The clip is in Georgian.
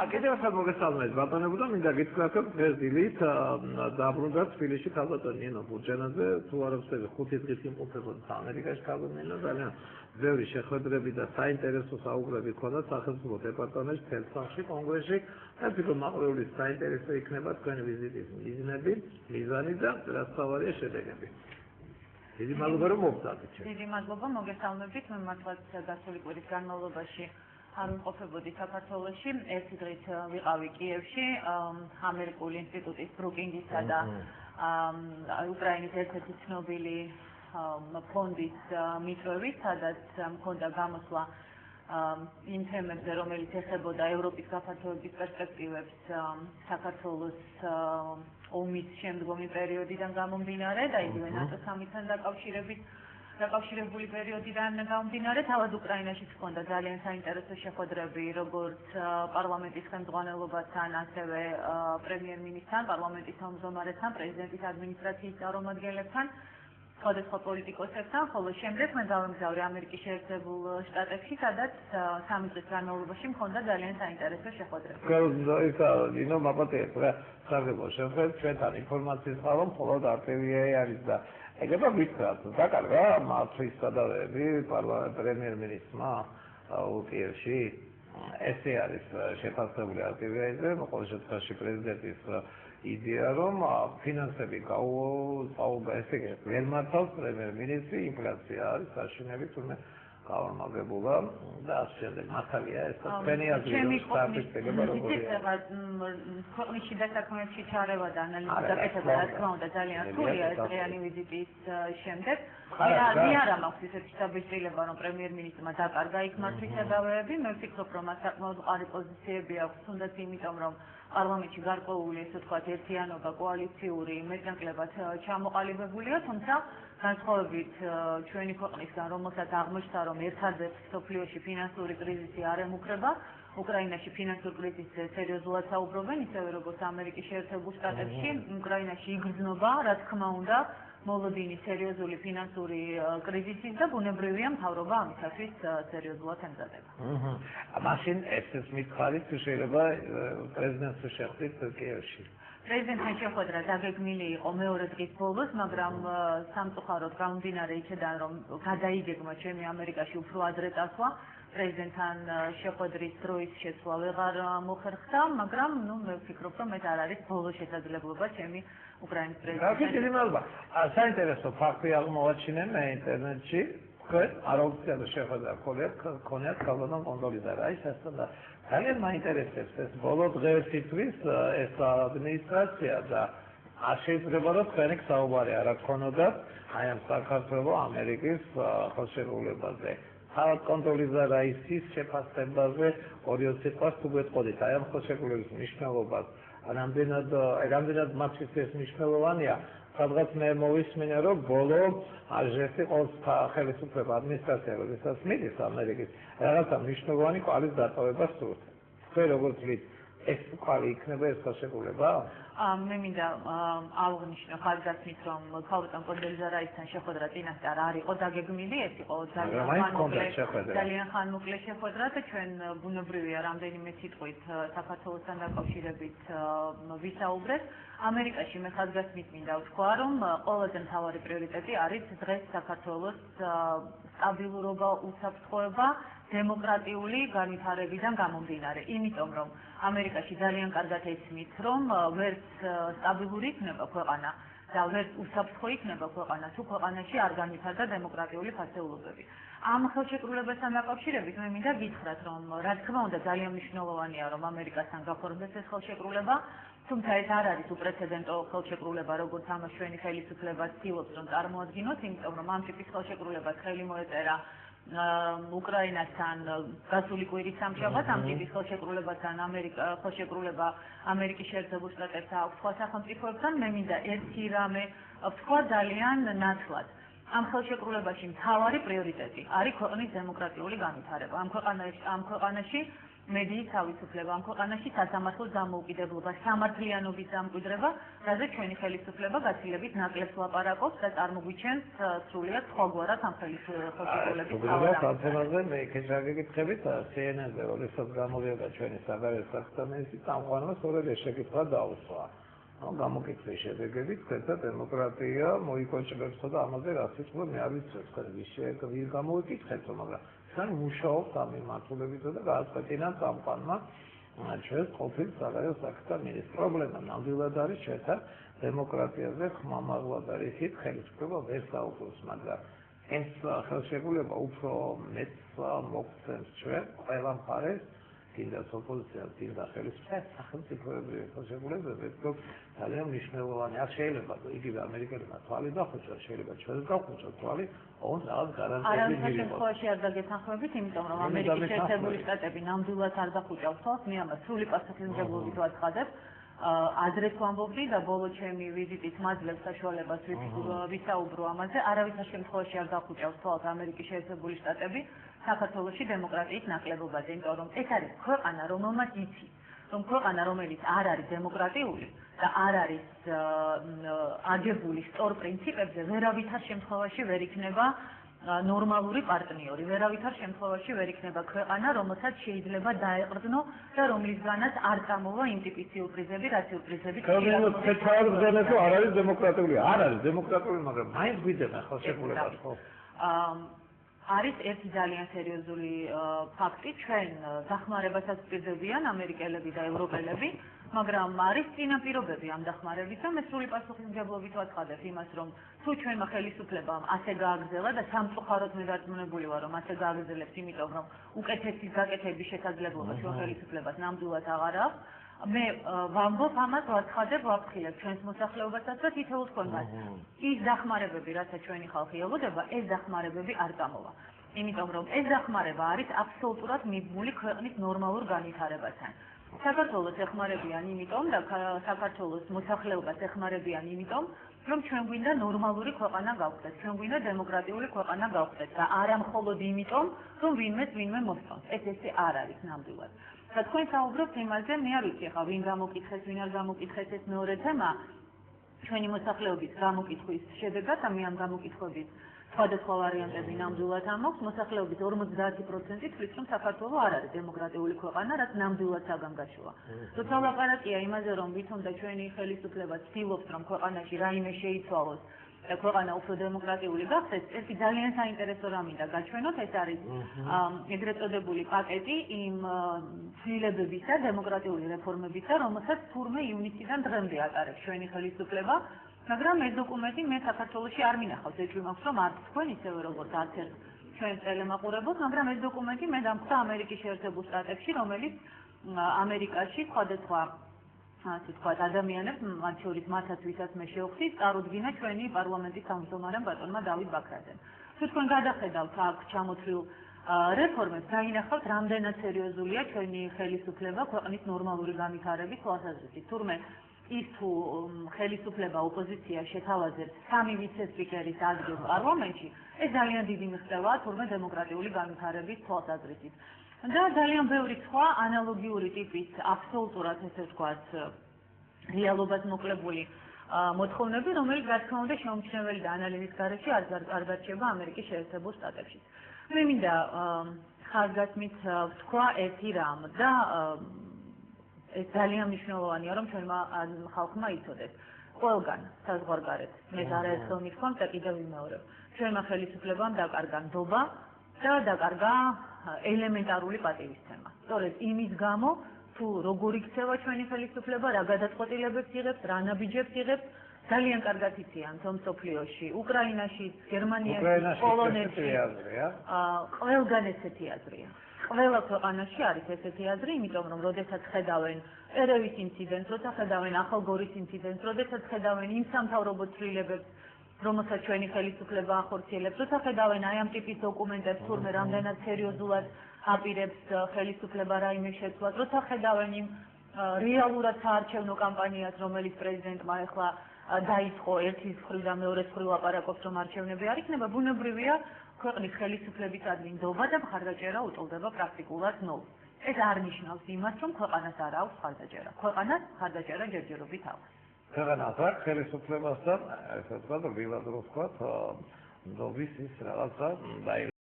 კიდევ ახლა მოგესალმებით ბატონებო და მინდა გითხრათ რომ დღეს დილით დაბრუნდა თბილისში ქალბატონი ნინო ბურჯანაძე თუ არ ვხსენე 5 დღით იმყოფებოდა ამერიკაში ქალბატონი ძალიან ბევრი შეხვედრები და საინტერესო საუბრები ჰქონდა სახელმწიფო დეპარტამენტში თელსახში კონგრესში და თვითონ მაყურებლის საინტერესო იქნება თქვენი ვიზიტის მიზანი და რასთავარია შედეგები. დიდი მადლობა რომ მოგწადეთ. დიდი მადლობა მოგესალმებით მე მართლაც გასული კვირის განმავლობაში არ ვიმყოფებოდი საქართველოში, ერთი დღით ვიყავი კიევში, ამერიკული ინსტიტუტის ბრუკინგისა და უკრაინის ერთ-ერთი ცნობილი ფონდის მიწვევით, სადაც მქონდა გამოსვლა იმ თემებზე, რომელიც ეხებოდა ევროპის გაფართოების პერსპექტივებს საქართველოს ომის შემდგომი პერიოდიდან გამომდინარე და იგივე ნატო სამიტთან დაკავშირებული პერიოდიდან გამომდინარე, თავად უკრაინაშიც ჰქონდა ძალიან საინტერესო შეხვედრები, როგორც პარლამენტის ხელმძღვანელობასთან, ასევე პრემიერ-მინისტრთან, პარლამენტის თავმჯდომარესთან, პრეზიდენტის ადმინისტრაციის წარმომადგენლებთან, სხვადასხვა პოლიტიკოსებთან, ხოლო შემდეგ მე გავემგზავრე ამერიკის შეერთებულ შტატებში, სადაც 3 დღის განმავლობაში მქონდა ძალიან საინტერესო შეხვედრები. ნინო მაპატიეთ რა, საგებო შეხვედრა ჩვენთან ინფორმაციის ყავა მხოლოდ არტევია არის და ეგრე ვიქრათ, დაკარგა მართვის სადავეები პრემიერ-მინისტრმა კიევში ესე არის შეფასებული არტევიაზე, ყოველ შემთხვევაში პრეზიდენტის იდეა რომ ფინანსები ესე ვერ მართავს პრემიერ-მინისტრი, ინფლაცია არის საშინელი თურმე გავამაგებულა და ასე შემდეგ მართალია ეს თქვენი აზრი რომ სტარტისება როგორია ქვეყნის დასაქმებში ჩარევა და ანალიზი გაკეთება რა თქმა უნდა ძალიან რთულია ეს დღიანი ვიზიტის შემდეგ მე არა მაქვს ისეთი საბეჭდილება რომ პრემიერ-მინისტრმა დაკარგა იქ მართვის სადავეები მე ვფიქრობ რომ მას საკმაოდ მყარი პოზიციები აქვს თუნდაც იმიტომ რომ პარლამენტში გარკვეული ესე ვთქვათ ერთიანობა კოალიციური მეტნაკლებად ჩამოყალიბებულია თუმცა განსხვავებით ჩვენი ქვეყნისგან რომელსაც აღმოჩნდა რომ ერთადერთ სოფლიოში ფინანსური კრიზისი არ ემუქრება უკრაინაში ფინანსურ კრიზისზე სერიოზულად საუბრობენ ისევე როგორც ამერიკის შეერთებულ შტატებში უკრაინაში იგრძნობა რა თქმა უნდა მოლოდინი სერიოზული ფინანსური კრიზისის და ბუნებრივია მთავრობა ამისათვის სერიოზულად ემზადება. მაშინ ესეც მითხარით შეიძლება პრეზიდენტს შეხვდით კიევში. პრეზიდენტთან შეხვედრა დაგეგმილი იყო მეორე დღის ბოლოს, მაგრამ სამწუხაროდ გამომდინარე იქედან რომ გადაიგეგმა ჩემი ამერიკაში უფრო ადრე წასვლა, პრეზიდენტთან შეხვედრის დროის შეცვლა ვეღარ მოხერხდა, მაგრამ მე ვფიქრობ რომ ეს არ არის ბოლო შესაძლებლობა ჩემი უკრაინის პრეზიდენტთან. დიდი მადლობა. საინტერესო ფაქტი აღმოაჩინე მე ინტერნეტში, არაოფიციალური შეხვედრა ქონიათ ქალბატონ კონდოლიზა ის და ძალიან მაინტერესებს ეს ბოლო დღეისთვის ეს ადმინისტრაცია და არ შეიძლება რომ თქვენი საუბარი არ აქონოდათ აი ამ საქართველოს ამერიკის ხელშეკრულებაზე. თავად კონდოლიზა რაისის შეფასებაზე 2 სიტყვას თუ გეტყოდით აი ამ ხელშეკრულების მნიშვნელობას რამდენად მათთვის ეს მნიშვნელოვანია სადღაც მე მოვისმინე რომ ბოლო ჟესტი ყოველს ხელისუფლება ადმინისტრაცია როდესაც მიდის ამერიკის რაღაცა მნიშვნელოვანი კვალის დატოვება სურთ. თქვენ როგორც ვით ეს კვალი იქნება ეს ხელშეკრულება? მე მინდა აღვნიშნო ხალხასმით რომ ქალბატონ კონდოლიზა რაისთან შეხვედრა წინასწარ არ იყო დაგეგმილი ეს იყო ძალიან ხანმოკლე შეხვედრა და ჩვენ ბუნებრივია რამდენიმე სიტყვით საქართველოსთან დაკავშირებით ვისაუბრეთ ამერიკაში მე ხალხასმით მინდა ვთქვა რომ ყველაზე მთავარი პრიორიტეტი არის დღეს საქართველოს სტაბილურობა უსაფრთხოება დემოკრატიული განვითარებიდან გამომდინარე იმიტომ რომ ამერიკაში ძალიან კარგად ეცმით რომ ვერც სტაბილური იქნება ქვეყანა და ვერც უსაფრთხო იქნება ქვეყანა თუ ქვეყანაში არ განვითარდა დემოკრატიული ფასეულობები. ამ ხელშეკრულებასთან დაკავშირებით მე მინდა გითხრათ რომ რა თქმა უნდა ძალიან მნიშვნელოვანია რომ ამერიკასთან გაფორმდეს ეს ხელშეკრულება თუმცა ეს არ არის უპრეცედენტო ხელშეკრულება როგორც ამას ჩვენი ხელისუფლება ცდილობს რომ წარმოადგინოს იმიტომ რომ ამ ტიპის ხელშეკრულებას ხელი მოეწერა უკრაინასთან გასული კვირის სამშაბათ ამ ტიპის ხელშეკრულებასთან ხელშეკრულება ამერიკის შეერთებულ შტატებთან აქვს სხვა სახელმწიფოებთან მე მინდა ერთი რამე ვთქვა ძალიან ნათლად ამ ხელშეკრულებაში მთავარი პრიორიტეტი არის ქვეყნის დემოკრატიული განვითარება ამ ქვეყანაში მედიის თავისუფლება, ამ ქვეყანაში სასამართლოს დამოუკიდებლობა, სამართლიანობის დამკვიდრება, რაზე ჩვენი ხელისუფლება გაცილებით ნაკლებს ლაპარაკობს და წარმოგვიჩენს სრულიად სხვაგვარად ამ ხელისუფლების თავად. ამ თემაზე მე გეკითხებით CNN-ზე, როდესაც გამოდიოდა ჩვენი საგარეო საქმეთა მინისტრი, წამყვანმა სწორედ ეს შეკითხვა დაუსვა. გამოკითხვის შედეგებით ხეთა დემოკრატია მოიკოჭებებსა და ამაზე რაც იწვევ მე არ ვიცი ხელი გამოვიკითხეთო მაგრამ თან მუშაობს ამ მიმართულებითა და გააცხადინა წამყვანმა ჩვენს ყოფილ საგარეო საქმეთა მინისტრს პრობლემა ნამდვილად არის ჩვენთან დემოკრატიაზე ხმამაღლად არის ის ხელისუფლება ვერ საუბრობს მაგრამ ეს ხელშეკრულება უფრო მეც მოგცემს ჩვენ ყველა მხარეს კიდევ ოპოზიცია კიდევ ხელისუფლება სახელმწიფოებრივი ხელშეკრულებები ვთქვათ ძალიან მნიშვნელოვანი არ შეიძლება იგივე ამერიკელებმა თვალი დახუჭოს შეიძლება ჩვენს გავხუჭოთ თვალი ოღონდ რაღაც გარანტიები მივიღოთ. შემთხვევაში არ დაგეთანხმებით იმიტომ რომ ამერიკის შეერთებული შტატები ნამდვილად არ დახუჭავს თვალს მე ამას სრული პასუხისმგებლობით ვაცხადებ ადრეს ვამბობდი და ბოლო ჩემი ვიზიტით მაძლევს საშუალებას ვისაუბრო ამაზე არავის შემთხვევაში არ დახუჭავს თვალს ამერიკის შეერთებული შტატები საქართველოში დემოკრატიის ნაკლებობაზე, იმიტომ რომ ეს არის ქვეყანა, რომელმაც იცის, რომ ქვეყანა, რომელიც არ არის დემოკრატიული და არ არის აგებული სწორ პრინციპებზე, ვერავითარ შემთხვევაში ვერ იქნება ნორმალური პარტნიორი, ვერავითარ შემთხვევაში ვერ იქნება ქვეყანა, რომელსაც შეიძლება დაეყრდნო და რომლისგანაც არ წამოვა იმ ტიპის სიურპრიზები, რაც სიურპრიზები არ არის დემოკრატიული, არ არის დემოკრატიული, მაგრამ მაინც გვიდება ხელშეკრულებას ხო? არის ერთი ძალიან სერიოზული ფაქტი, ჩვენ დახმარებასაც ვპირდებიან ამერიკელები და ევროპელები, მაგრამ არის წინაპირობები ამ დახმარების და მე სრული პასუხისმგებლობით ვაცხადებ იმას, რომ თუ ჩვენმა ხელისუფლებამ ასე გააგრძელა და სამწუხაროდ მე დარწმუნებული ვარ, რომ ასე გააგრძელებს, იმიტომ რომ უკეთესის გაკეთების შესაძლებლობა ჩვენ ხელისუფლებას ნამდვილად აღარ აქვს. მე ვამბობ ამას ვაცხადებ ვაფრთხილებ ჩვენს მოსახლეობასაც და თითოეულ თქვენგანს ის დახმარებები რასაც ჩვენი ხალხი ელოდება ეს დახმარებები არ წამოვა იმიტომ რომ ეს დახმარება არის აბსოლუტურად მიბმული ქვეყნის ნორმალურ განვითარებასთან საქართველოს ეხმარებიან იმიტომ და საქართველოს მოსახლეობას ეხმარებიან იმიტომ რომ ჩვენ გვინდა ნორმალური ქვეყანა გავხდეთ ჩვენ გვინდა დემოკრატიული ქვეყანა გავხდეთ და არა მხოლოდ იმიტომ რომ ვინმე მოსწონს ეს არ არის ნამდვილად და თქვენ საუბრობთ იმაზე, მე არ ვიცი ახლა ვინ გამოკითხეს, ვინ არ გამოკითხეს ეს მეორე თემა ჩვენი მოსახლეობის გამოკითხვის შედეგად და მე ამ გამოკითხვების სხვადასხვა ვარიანტები ნამდვილად ამოქვს, მოსახლეობის 50% თვლის რომ საქართველო არ არის დემოკრატიული ქვეყანა, რაც ნამდვილად საგანგაშოა. როცა ლაპარაკია იმაზე, რომ ვითომდა ჩვენი ხელისუფლება ცდილობს, რომ ქვეყანაში რაიმე შეიცვალოს და ქვეყანა უფრო დემოკრატიული გახდეს, ეს ძალიან საინტერესო რამინდა გაჩვენოთ, ეს არის ეგრეთ წოდებული პაკეტი იმ ცვლილებებისა, დემოკრატიული რეფორმებისა, რომელსაც თურმე ივნისიდან დღემდე ატარებს ჩვენი ხელისუფლება, მაგრამ ეს დოკუმენტი მე საქართველოში არ მინახავს, ეჭვი მაქვს, რომ არც თქვენ ისევე როგორც არც ერთ ჩვენ ტელემაყურებელს, მაგრამ ეს დოკუმენტი მე დამხვდა ამერიკის შეერთებულ შტატებში, რომელიც ამერიკაში სხვადასხვა ასე თქვა ადამიანებს, მათ შორის მათაც ვისაც მე შევხვდი, წარუდგინა ჩვენი პარლამენტის თავმჯდომარემ ბატონმა დავით ბაქრაძემ. თუ თქვენ გადახედავთ აქ ჩამოთვლილ რეფორმებს, დაინახავთ, რამდენად სერიოზულია ჩვენი ხელისუფლება ქვეყნის ნორმალური განვითარების თვალსაზრისით. თურმე ის თუ ხელისუფლება ოპოზიცია შეთავაზებს 3 ვიცე-სპიკერის ადგილს პარლამენტში, ეს ძალიან დიდი მიღწევაა თურმე დემოკრატიული განვითარების თვალსაზრისით. და ძალიან ბევრი სხვა ანალოგიური ტიპის აბსოლუტურად ესე ვთქვათ რეალობას მოკლებული მოთხოვნები, რომელიც რა თქმა უნდა შეუმჩნეველი და ანალიზის გარეშე არ გარჩება ამერიკის შეერთებულ შტატებში. მე მინდა ხაზგასმით ვთქვა ერთი რამ და ეს ძალიან მნიშვნელოვანია, რომ ჩვენმა ხალხმა იცოდეს. ყველგან საზღვარგარეთ მე არაერთხელ მიხვდით და კიდევ ვიმეორებ. ჩვენმა ხელისუფლებამ დაკარგა ნდობა და დაკარგა ელემენტარული პატივისცემა. სწორედ იმის გამო, თუ როგორ იქცევა ჩვენი ხელისუფლება, რა გადაწყვეტილებებს იღებს, რა ნაბიჯებს იღებს, ძალიან კარგად იციან მსოფლიოში, უკრაინაში, გერმანიაში, პოლონეთში. ყველგან ესეთი აზრია. ყველა ქვეყანაში არის ესეთი აზრი, იმიტომ რომ როდესაც ხედავენ ერევის ინციდენტს, როცა ხედავენ ახალგორის ინციდენტს, როდესაც ხედავენ იმ სამთავრობო ცვლილებებს, რომელსაც ჩვენი ხელისუფლება ახორციელებს, როცა ხედავენ აი ამ ტიპის დოკუმენტებს, თურმე რამდენად სერიოზულად აპირებს ხელისუფლება რაიმე შეცვლას, როცა ხედავენ იმ რეალურად საარჩევნო კამპანიას, რომელიც პრეზიდენტმა ახლა დაიწყო ერთის მხრივ და მეორეს მხრივ ლაპარაკობს, რომ არჩევნები არ იქნება, ბუნებრივია ქვეყნის ხელისუფლებისადმი ნდობა და მხარდაჭერა უტოლდება პრაქტიკულად ნულს. ეს არ ნიშნავს იმას, რომ ქვეყანას არ აქვს ხარდაჭერა. ქვეყანას ხარდაჭერა ჯერჯერობით აქვს. ქვეყანას აქვს ხელისუფლებასთან, ესე ვთქვათ, რბილად რო ვთქვათ, ნობის ის რაღაცა